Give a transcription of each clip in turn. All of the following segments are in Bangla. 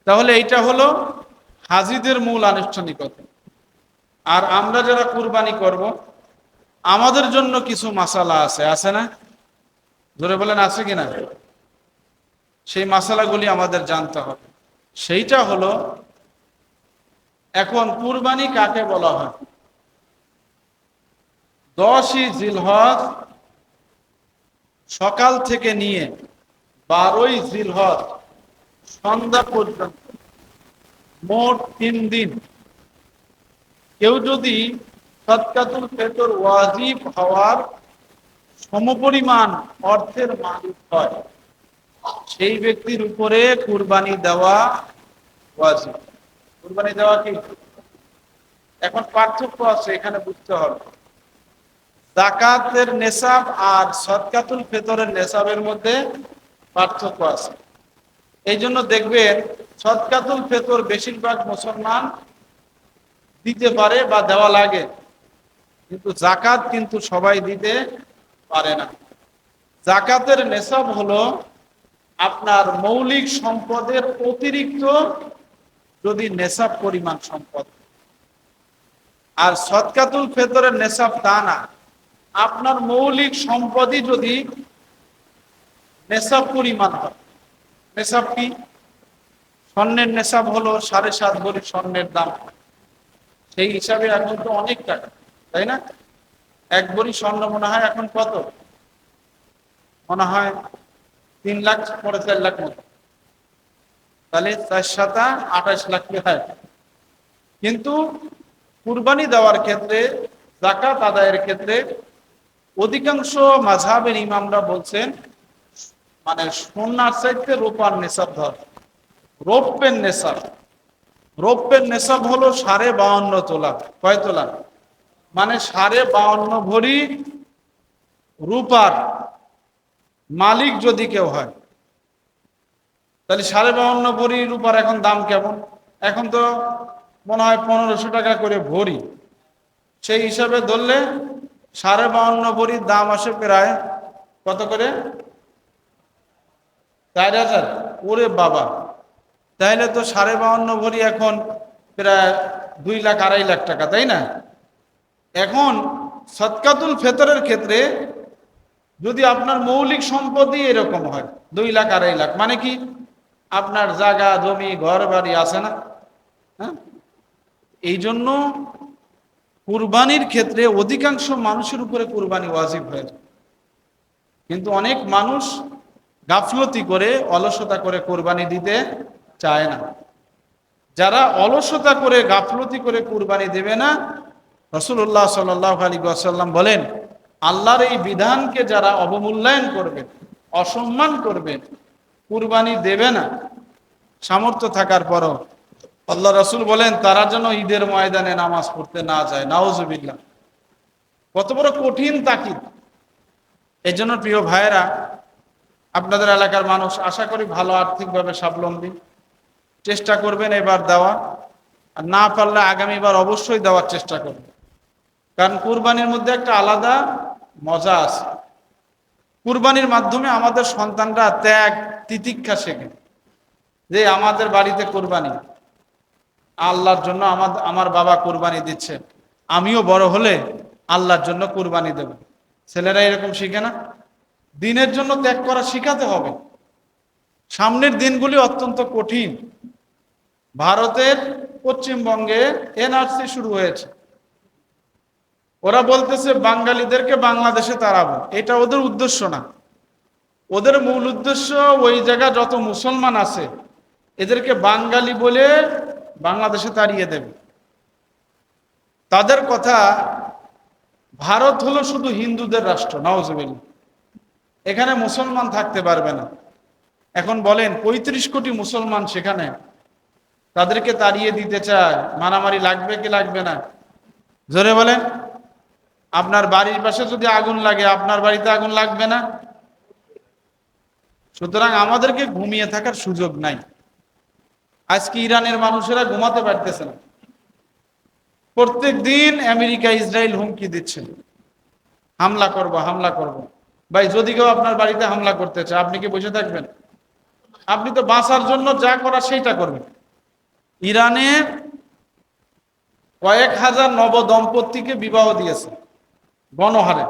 তাহলে এইটা হলো হাজিদের মূল আনুষ্ঠানিকতা। আর আমরা যারা কুরবানি করব, আমাদের জন্য কিছু মাসালা আছে, আছে না? জোরে বলেন, আছে কিনা? সেই মাসালাগুলি আমাদের জানতে হবে। সেইটা হলো, এখন কুরবানি কাকে বলা হয়? 10ই জিলহজ সকাল থেকে নিয়ে 12ই জিলহজ সন্ধ্যা পর্যন্ত মোট 3 দিন কেউ যদি সদকাতুল ফিতর ওয়াজিব হওয়ার সমপরিমাণ অর্থের মালিক হয়, সেই ব্যক্তির উপরে কুরবানি দেওয়া ওয়াজিব। কুরবানি দেওয়া কি? এখন পার্থক্য আছে, এখানে বুঝতে হবে। যাকাতের নেসাব আর সদকাতুল ফিতরের নেসাবের মধ্যে পার্থক্য আছে। এই জন্য দেখবেন সদকাতুল ফিতর বেশিরভাগ মুসলমান দিতে পারে বা দেওয়া লাগে, কিন্তু যাকাত কিন্তু সবাই দিতে পারে না। যাকাতের নেসাব হলো আপনার মৌলিক সম্পদের অতিরিক্ত যদি নেসাব পরিমাণ সম্পদ। আর সদকাতুল ফিতরের নেসাব তা না, আপনার মৌলিক সম্পদই যদি নেসাব পরিমাণ হয়। নেসাব কি? স্বর্ণের নেসাব হলো 7.5 ভরি স্বর্ণের দাম। সেই হিসাবে এখন তো অনেক টাকা, তাই না? 1 ভরি স্বর্ণ মনে হয় এখন কত? মনে হয় 3 লাখ, 4.5 লাখ মতো। তাহলে 4 × 7 = 28 লাখ হয়। কিন্তু কুরবানি দেওয়ার ক্ষেত্রে, যাকাত আদায়ের ক্ষেত্রে অধিকাংশ মাযহাবের ইমামরা বলছেন, মানে সোনার চাইতে রূপার নেসাব ধর। রৌপ্যের নেসাব, রৌপ্যের নেসাব হলো 52.5 তোলা। কয় তোলা? মানে 52.5 ভরি রূপার মালিক যদি কেউ হয়, তাহলে 52.5 ভরি রূপার এখন দাম কেমন? এখন তো মনে হয় 1500 টাকা করে ভরি। সেই হিসাবে ধরলে 52.5 ভরির দাম আসে প্রায় কত করে? 4000। ওরে বাবা! তাহলে তো 52.5 ভরি এখন প্রায় 2 লাখ 2.5 লাখ টাকা, তাই না? এখন সদকাতুল ফিতরের ক্ষেত্রে যদি আপনার মৌলিক সম্পদই এরকম হয় 2 লাখ 2.5 লাখ, মানে কি আপনার জায়গা জমি ঘর বাড়ি আছে না? হ্যাঁ, এই জন্য কুরবানির ক্ষেত্রে অধিকাংশ মানুষের উপরে কুরবানি ওয়াজিব হয়ে যায়। কিন্তু অনেক মানুষ গাফলতি করে, অলসতা করে কুরবানি দিতে চায় না। যারা অলসতা করে, গাফলতি করে কুরবানি দেবে না, রাসূলুল্লাহ সাল্লাল্লাহু আলাইহি ওয়াসাল্লাম বলেন, আল্লাহর এই বিধানকে যারা অবমূল্যায়ন করবে, অসম্মান করবে, কুরবানি দেবে না সামর্থ্য থাকার পরও, আল্লাহ রাসূল বলেন তারা যেন ঈদের ময়দানে নামাজ পড়তে না যায়। নাউজুবিল্লাহ! কত বড় কঠিন তাকিদ! এই জন্য প্রিয় ভাইয়েরা, আপনাদের এলাকার মানুষ আশা করি ভালো আর্থিকভাবে স্বাবলম্বী, চেষ্টা করবেন এবার দেওয়া, আর না পারলে আগামীবার অবশ্যই দেওয়ার চেষ্টা করবেন। কারণ কুরবানির মধ্যে একটা আলাদা মজা আছে। কুরবানির মাধ্যমে আমাদের সন্তানরা ত্যাগ তিতিক্ষা শেখে, যে আমাদের বাড়িতে কুরবানি, আল্লাহর জন্য আমার বাবা কুরবানি দিচ্ছে, আমিও বড় হলে আল্লাহর জন্য কুরবানি দেব। ছেলেরা এরকম শিখে না? দিনের জন্য ত্যাগ করা শিখাতে হবে। সামনের দিনগুলি অত্যন্ত কঠিন। ভারতের পশ্চিমবঙ্গে এনআরসি শুরু হয়েছে। ওরা বলতেছে বাঙালিদেরকে বাংলাদেশে তাড়াবো। এটা ওদের উদ্দেশ্য না। ওদের মূল উদ্দেশ্য ওই জায়গা যত মুসলমান আছে এদেরকে বাঙালি বলে বাংলাদেশে তাড়িয়ে দেবে। তাদের কথা, ভারত হলো শুধু হিন্দুদের রাষ্ট্র, নাউজুবিল্লাহ, এখানে মুসলমান থাকতে পারবে না। এখন বলেন 35 কোটি মুসলমান সেখানে, তাদেরকে তাড়িয়ে দিতে চায়, মারামারি লাগবে কি লাগবে না? জোরে বলেন। আপনার বাড়ির পাশে যদি আগুন লাগে, আপনার বাড়িতে আগুন লাগবে না? সুতরাং আমাদেরকে ঘুমিয়ে থাকার সুযোগ নাই। আজকে ইরানের মানুষেরা ঘুমাতে পারতেছে না। প্রত্যেক দিন আমেরিকা ইসরায়েল হুমকি দিচ্ছে, হামলা করব, হামলা করব। ভাই, যদি কেউ আপনার বাড়িতে হামলা করতে চায়, আপনি কি বসে থাকবেন? আপনি তো বাঁচার জন্য যা করার সেইটা করবেন। ইরানে কয়েক হাজার নবদম্পতিকে বিবাহ দিয়েছে গণহারে,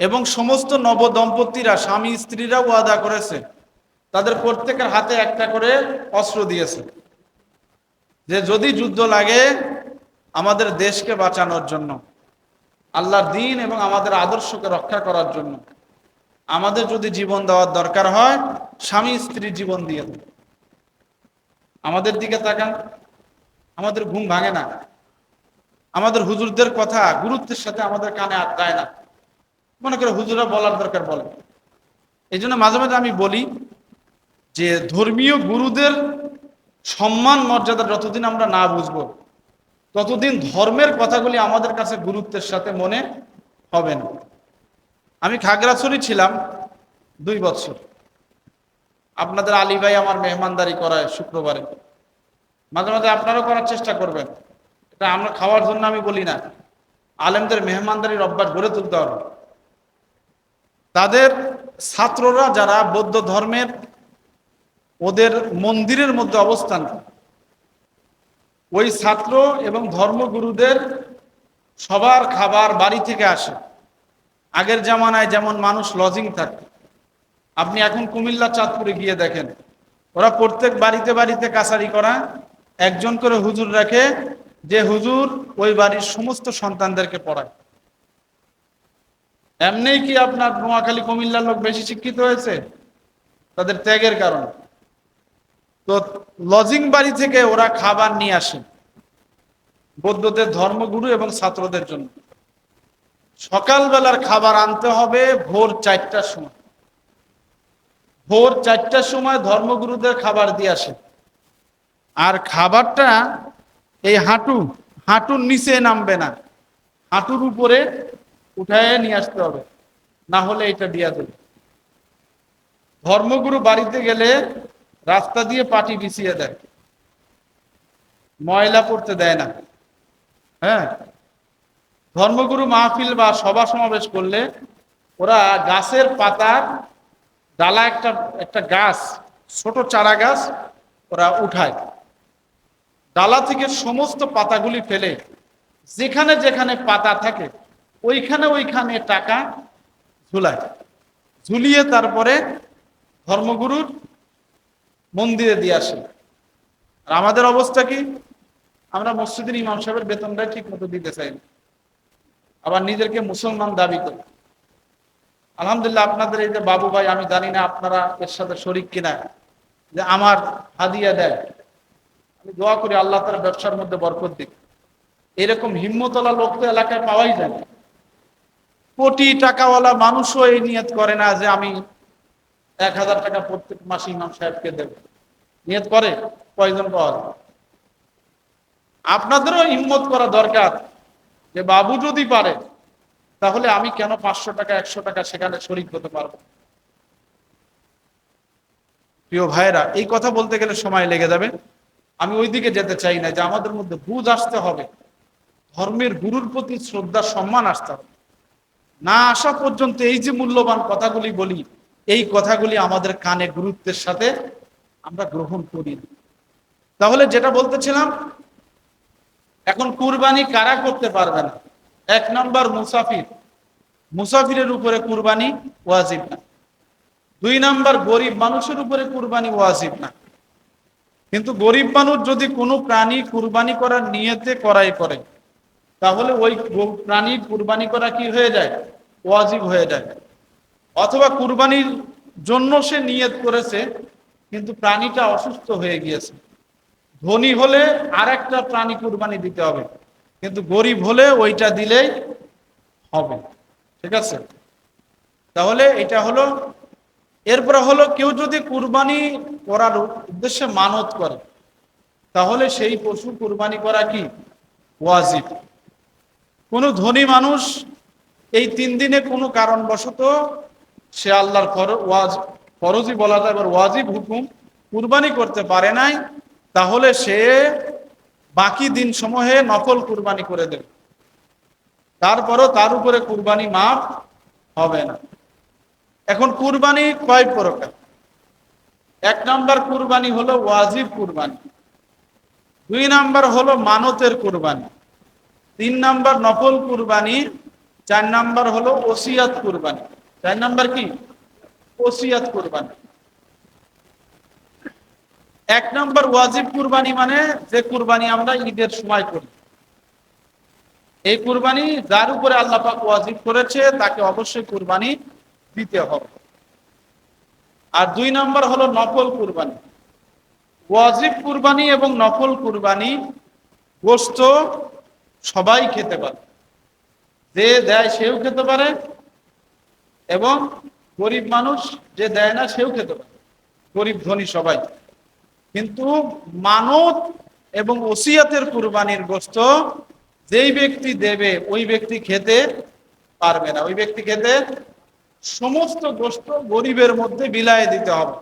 এবং সমস্ত নবদম্পতিরা স্বামী স্ত্রীরা ওয়াদা করেছে, তাদের প্রত্যেকের হাতে একটা করে অস্ত্র দিয়েছে, যে যদি যুদ্ধ লাগে আমাদের দেশকে বাঁচানোর জন্য, আল্লাহর দ্বীন এবং আমাদের আদর্শকে রক্ষা করার জন্য আমাদের যদি জীবন দেওয়ার দরকার হয়, স্বামী স্ত্রীর জীবন দিয়ে দেবে। আমাদের দিকে তাকান, আমাদের ঘুম ভাঙে না, আমাদের হুজুরদের কথা গুরুত্বের সাথে আমাদের কানে আর যায় না। মনে করে হুজুরা বলার দরকার বলে। এই জন্য মাঝে মাঝে আমি বলি যে ধর্মীয় গুরুদের সম্মান মর্যাদা যতদিন আমরা না বুঝবো, ততদিন ধর্মের কথাগুলি আমাদের কাছে গুরুত্বের সাথে মনে হবে না। আমি খাগড়াছড়ি ছিলাম 2 বছর। আপনাদের আলী ভাই আমার মেহমানদারি করায় শুক্রবারে, মাঝে মাঝে আপনারাও করার চেষ্টা করবেন। এটা আমরা খাওয়ার জন্য আমি বলি না, আলেমদের মেহমানদারির অভ্যাস গড়ে তুলতে হবে। তাদের ছাত্ররা যারা বৌদ্ধ ধর্মের, ওদের মন্দিরের মধ্যে অবস্থান, ওই ছাত্র এবং ধর্মগুরুদের সবার খাবার বাড়ি থেকে আসে। আগের জামানায় যেমন মানুষ লজিং থাকত, আপনি এখন কুমিল্লা চাঁদপুরে গিয়ে দেখেন, ওরা প্রত্যেক বাড়িতে বাড়িতে কাছারি করা, একজন করে হুজুর রাখে, যে হুজুর ওই বাড়ির সমস্ত সন্তানদেরকে পড়ায়। এমনি কি আপনার নোয়াখালী কুমিল্লার লোক বেশি শিক্ষিত হয়েছে? তাদের ত্যাগের কারণে। তো লজিং বাড়ি থেকে ওরা খাবার নিয়ে আসে বৌদ্ধদের ধর্মগুরু এবং ছাত্রদের জন্য। সকালবেলার খাবার আনতে হবে ভোর 4টার সময়। ভোর 4টার সময় ধর্মগুরুদের খাবার দিয়ে আসে, আর খাবারটা এই হাঁটুর নিচে নামবে না, হাঁটুর উপরে উঠায় নিয়ে আসতে হবে, না হলে এটা দিয়া দেবে। ধর্মগুরু বাড়িতে গেলে রাস্তা দিয়ে পাটি বিছিয়ে দেয়, ময়লা পড়তে দেয় না। হ্যাঁ, ধর্মগুরু মাহফিল বা সভা সমাবেশ করলে ওরা গাছের পাতার ডালা, একটা গাছ, ছোট চারা গাছ ওরা উঠায়, ডালা থেকে সমস্ত পাতাগুলি ফেলে যেখানে যেখানে পাতা থাকে ওইখানে ওইখানে টাকা ঝুলায়, ঝুলিয়ে তারপরে ধর্মগুরুর মন্দিরে দিয়ে আসে। আর আমাদের অবস্থা কি? আমরা মসজিদের ইমাম সাহেবের বেতনটাই ঠিক মতো দিতে চাই না, আবার নিজেকে মুসলমান দাবি করি। আলহামদুলিল্লাহ, আপনাদের এই যে বাবু ভাই, আমি জানি না আপনারা এর সাথে শরিক কিনা, যে আমার হাদিয়া দেয়, আমি দোয়া করি আল্লাহ তাআলা ব্যবসার মধ্যে বরকত দিক। এরকম হিম্মতওয়ালা লোক তো এলাকায় পাওয়াই যায় না। কোটি টাকাওয়ালা মানুষও এই নিয়ত করে না যে আমি 1000 টাকা প্রত্যেক মাসে ইমাম সাহেবকে দেব। নিয়ত করে কয়জন পাওয়া যায়? আপনাদেরও হিম্মত করা দরকার যে বাবু যদি পারে, তাহলে আমি কেন 500 টাকা 100 টাকা সেখানে শরিক হতে পারবো? প্রিয় ভাইরা, এই কথা বলতে গেলে সময় লেগে যাবে, আমি ওই দিকে যেতে চাই না। যে আমাদের মধ্যে বুঝ আসতে হবে, ধর্মের গুরুর প্রতি শ্রদ্ধা সম্মান আসতে হবে। না আসা পর্যন্ত এই যে মূল্যবান কথাগুলি বলি, এই কথাগুলি আমাদের কানে গুরুত্বের সাথে আমরা গ্রহণ করি না। তাহলে যেটা বলতেছিলাম, এখন কুরবানি কারা করতে পারবে না? 1 নম্বর মুসাফির, মুসাফিরের উপরে কুরবানি ওয়াজিব না। 2 নম্বর গরিব মানুষের উপরে কুরবানি ওয়াজিব না। কিন্তু গরিব মানুষ যদি কোনো প্রাণী কুরবানি করার নিয়তে করাই করে, তাহলে ওই প্রাণী কুরবানি করা কি হয়ে যায়? ওয়াজিব হয়ে যায়। অথবা কুরবানির জন্য সে নিয়ত করেছে, কিন্তু প্রাণীটা অসুস্থ হয়ে গিয়েছে, ধনী হলে আর একটা প্রাণী কুরবানি দিতে হবে, কিন্তু গরিব হলে ওইটা দিলেই হবে। ঠিক আছে? তাহলে এটা হলো। এরপরে হলো, কেউ যদি কুরবানি করার উদ্দেশ্যে মানত করে, তাহলে সেই পশু কুরবানি করা কি ওয়াজিব। কোন ধনী মানুষ এই 3 দিনে কোনো কারণবশত সে আল্লাহর ফরজই বলা যায়, এবার ওয়াজিব হুকুম কুরবানি করতে পারে নাই, তাহলে সে বাকি দিন সমূহে নফল কুরবানি করে দেবে, তারপরও তার উপরে কুরবানি মাফ হবে না। এখন কুরবানি কয় প্রকার? 1 নম্বর কুরবানি হলো ওয়াজিব কুরবানি। 2 নাম্বার হলো মানতের কুরবানি, 3 নাম্বার নফল কুরবানি, 4 নাম্বার হলো ওসিয়াত কুরবানি। 4 নাম্বার কি? ওসিয়াত কুরবানি। 1 নাম্বার ওয়াজিব কুরবানি, মানে যে কুরবানি আমরা ঈদের সময় করি। এই কুরবানি যার উপরে আল্লাহ পাক ওয়াজিব করেছে তাকে অবশ্যই কুরবানি দিতে হবে। আর 2 নাম্বার হলো নফল কুরবানি। ওয়াজিব কুরবানি এবং নফল কুরবানি গোশত সবাই খেতে পারে, যে দেয় সেও খেতে পারে এবং গরিব মানুষ যে দেয় না সেও খেতে পারে, গরিব ধনী সবাই। কিন্তু মানত এবং ওসিয়াতের কুরবানির গোশত যেই ব্যক্তি দেবে ওই ব্যক্তি খেতে পারবে না। ওই ব্যক্তি খেতে, সমস্ত গোশত গরিবের মধ্যে বিলায় দিতে হবে।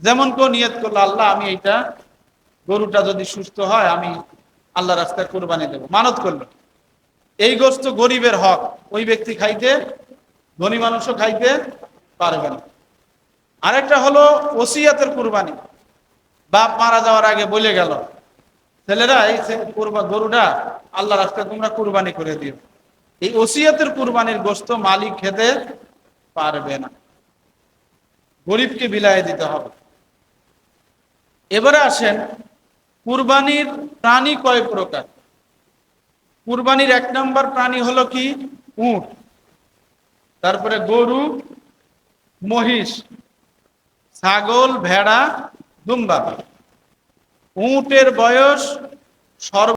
যেমন কেউ নিয়ত করলো, আল্লাহ আমি এইটা গরুটা যদি সুস্থ হয় আমি আল্লাহ রাস্তায় কুরবানি দেব, মানত করলো, এই গোশত গরিবের হক, ওই ব্যক্তি খাইতে, ধনী মানুষও খাইতে পারবে না। আরেকটা হলো ওসিয়াতের কুরবানি। বাপ মারা যাওয়ার আগে বলে গেল, ছেলেরা এই গরুটা আল্লাহ রাস্তায় তোমরা কুরবানি করে দিও। এই ওসিয়াতের কুরবানির গোশত মালিক খেতে পারবে না, গরিবকে বিলায় দিতে হবে। এবারে আসেন, কুরবানির প্রাণী কয় প্রকার? কুরবানির 1 নাম্বার প্রাণী হলো কি? উট, তারপরে গরু, মহিষ, ছাগল, ভেড়া, দুম্বা। উটের বয়স সর্ব